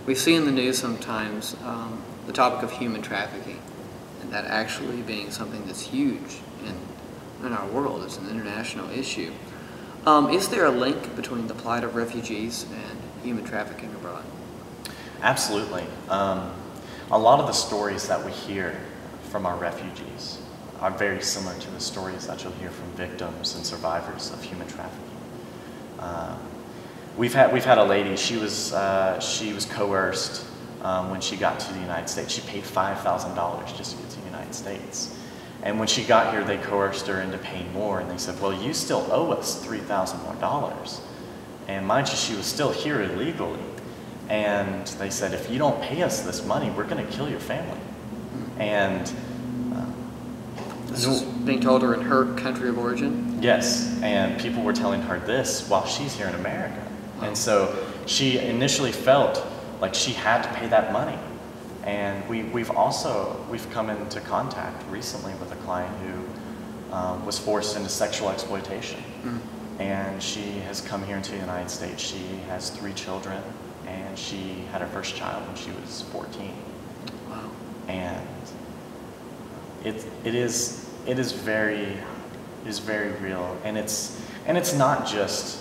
we see in the news sometimes the topic of human trafficking, and that actually being something that's huge in our world. It's an international issue. Is there a link between the plight of refugees and human trafficking abroad? Absolutely. A lot of the stories that we hear from our refugees are very similar to the stories that you'll hear from victims and survivors of human trafficking. We've had a lady. She was coerced when she got to the United States. She paid $5,000 just to get to the United States. And when she got here, they coerced her into paying more, and they said, "Well, you still owe us $3,000 more." And mind you, she was still here illegally. And they said, "If you don't pay us this money, we're going to kill your family." And this is being told her in her country of origin? Yes, and people were telling her this while she's here in America. And so she initially felt like she had to pay that money. And we've come into contact recently with a client who was forced into sexual exploitation. And she has come here into the United States. She has 3 children, and she had her first child when she was 14. Wow. And it is very real, and it's not just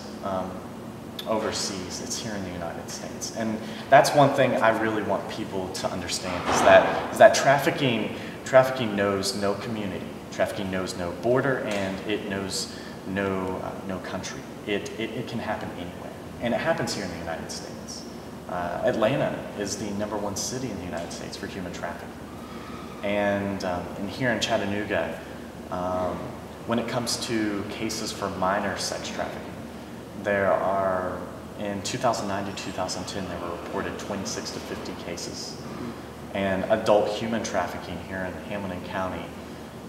overseas. It's here in the United States, and that's one thing I really want people to understand is that trafficking knows no community, trafficking knows no border, and it knows no country. It can happen anywhere, and it happens here in the United States. Atlanta is the #1 city in the United States for human trafficking. And here in Chattanooga, when it comes to cases for minor sex trafficking, there are, in 2009 to 2010, there were reported 26 to 50 cases. And adult human trafficking here in Hamilton County,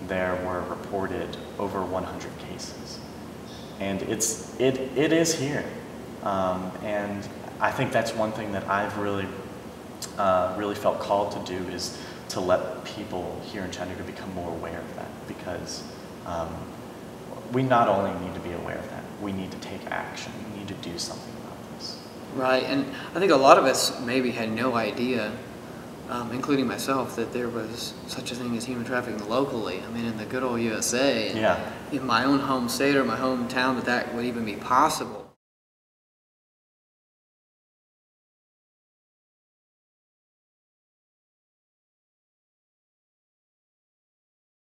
there were reported over 100 cases. And it is here. And I think that's one thing that I've really felt called to do, is to let people here in Chattanooga become more aware of that, because we not only need to be aware of that, we need to take action. We need to do something about this. Right, and I think a lot of us maybe had no idea, including myself, that there was such a thing as human trafficking locally. I mean, in the good old USA, Yeah. in my own home state or my hometown, that would even be possible.